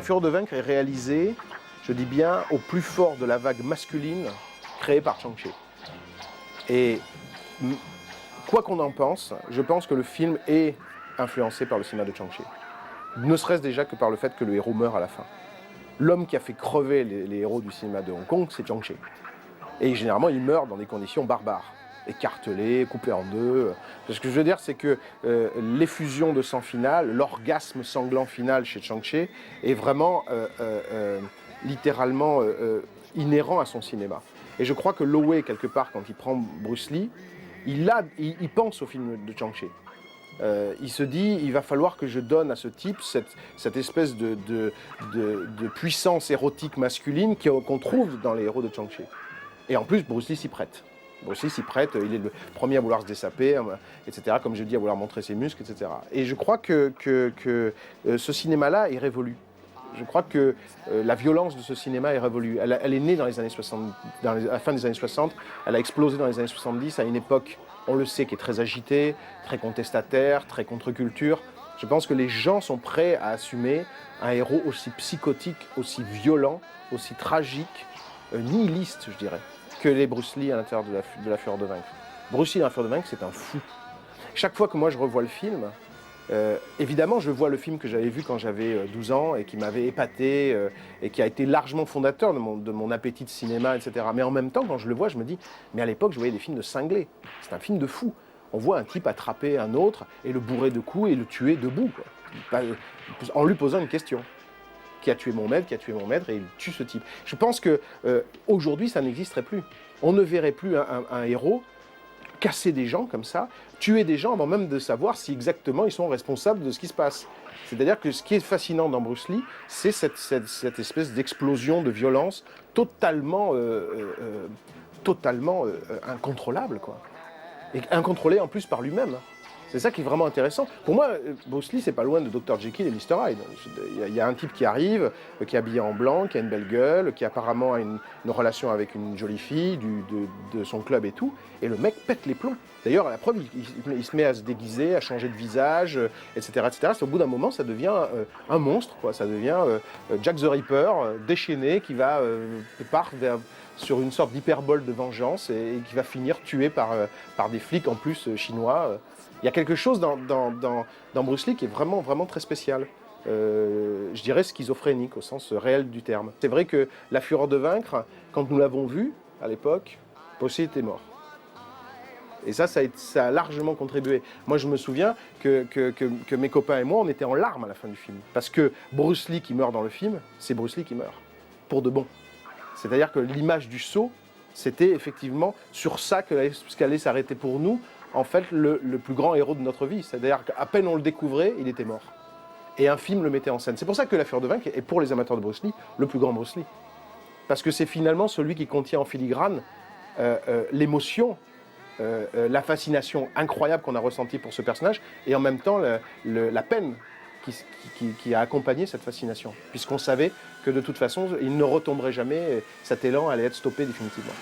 La Fureur de vaincre est réalisée, je dis bien, au plus fort de la vague masculine créée par Chang-Chi. Et quoi qu'on en pense, je pense que le film est influencé par le cinéma de Chang-Chi. Ne serait-ce déjà que par le fait que le héros meurt à la fin. L'homme qui a fait crever les héros du cinéma de Hong Kong, c'est Chang-Chi. Et généralement, il meurt dans des conditions barbares, écartelé, coupé en deux. Ce que je veux dire, c'est que l'effusion de sang final, l'orgasme sanglant final chez Chang-Chi est vraiment littéralement inhérent à son cinéma. Et je crois que Lo-Wei, quelque part, quand il prend Bruce Lee, il pense au film de Chang-Chi. Il se dit, il va falloir que je donne à ce type cette espèce de puissance érotique masculine qu'on trouve dans les héros de Chang-Chi. Et en plus, Bruce Lee s'y prête. Bruce Lee s'y prête, il est le premier à vouloir se dessaper, etc., comme je dis, à vouloir montrer ses muscles, etc. Et je crois que ce cinéma-là est révolu. Je crois que la violence de ce cinéma est révolue. Elle est née dans les années 60, à la fin des années 60, elle a explosé dans les années 70, à une époque, on le sait, qui est très agitée, très contestataire, très contre-culture. Je pense que les gens sont prêts à assumer un héros aussi psychotique, aussi violent, aussi tragique, nihiliste, je dirais, que les Bruce Lee à l'intérieur de la Fureur de vaincre. Bruce Lee dans la Fureur de vaincre, c'est un fou. Chaque fois que moi je revois le film, évidemment je vois le film que j'avais vu quand j'avais 12 ans et qui m'avait épaté et qui a été largement fondateur de mon appétit de cinéma, etc. Mais en même temps, quand je le vois, je me dis, mais à l'époque je voyais des films de cinglés. C'est un film de fou. On voit un type attraper un autre et le bourrer de coups et le tuer debout, quoi. En lui posant une question. Qui a tué mon maître, qui a tué mon maître, et il tue ce type. Je pense que aujourd'hui, ça n'existerait plus. On ne verrait plus un héros casser des gens comme ça, tuer des gens avant même de savoir si exactement ils sont responsables de ce qui se passe. C'est-à-dire que ce qui est fascinant dans Bruce Lee, c'est cette espèce d'explosion de violence totalement incontrôlable, quoi. Et incontrôlée en plus par lui-même. C'est ça qui est vraiment intéressant. Pour moi, Bruce Lee, c'est pas loin de Dr. Jekyll et Mr. Hyde. Il y a un type qui arrive, qui est habillé en blanc, qui a une belle gueule, qui apparemment a une relation avec une jolie fille de son club et tout, et le mec pète les plombs. D'ailleurs, à la preuve, il se met à se déguiser, à changer de visage, etc., etc. Au bout d'un moment, ça devient un monstre, quoi. Ça devient Jack the Ripper, déchaîné, qui part sur une sorte d'hyperbole de vengeance et qui va finir tué par des flics en plus chinois. Il y a quelque chose dans Bruce Lee qui est vraiment, vraiment très spécial. Je dirais schizophrénique au sens réel du terme. C'est vrai que La Fureur de vaincre, quand nous l'avons vu à l'époque, Bruce Lee était mort. Et ça a largement contribué. Moi, je me souviens que mes copains et moi, on était en larmes à la fin du film. Parce que Bruce Lee qui meurt dans le film, c'est Bruce Lee qui meurt. Pour de bon. C'est-à-dire que l'image du saut, c'était effectivement sur ça qu'allait s'arrêter pour nous, en fait, le plus grand héros de notre vie. C'est-à-dire qu'à peine on le découvrait, il était mort. Et un film le mettait en scène. C'est pour ça que La Fureur de vaincre est, pour les amateurs de Bruce Lee, le plus grand Bruce Lee. Parce que c'est finalement celui qui contient en filigrane l'émotion, la fascination incroyable qu'on a ressentie pour ce personnage, et en même temps la peine qui a accompagné cette fascination. Puisqu'on savait que de toute façon, il ne retomberait jamais, cet élan allait être stoppé définitivement.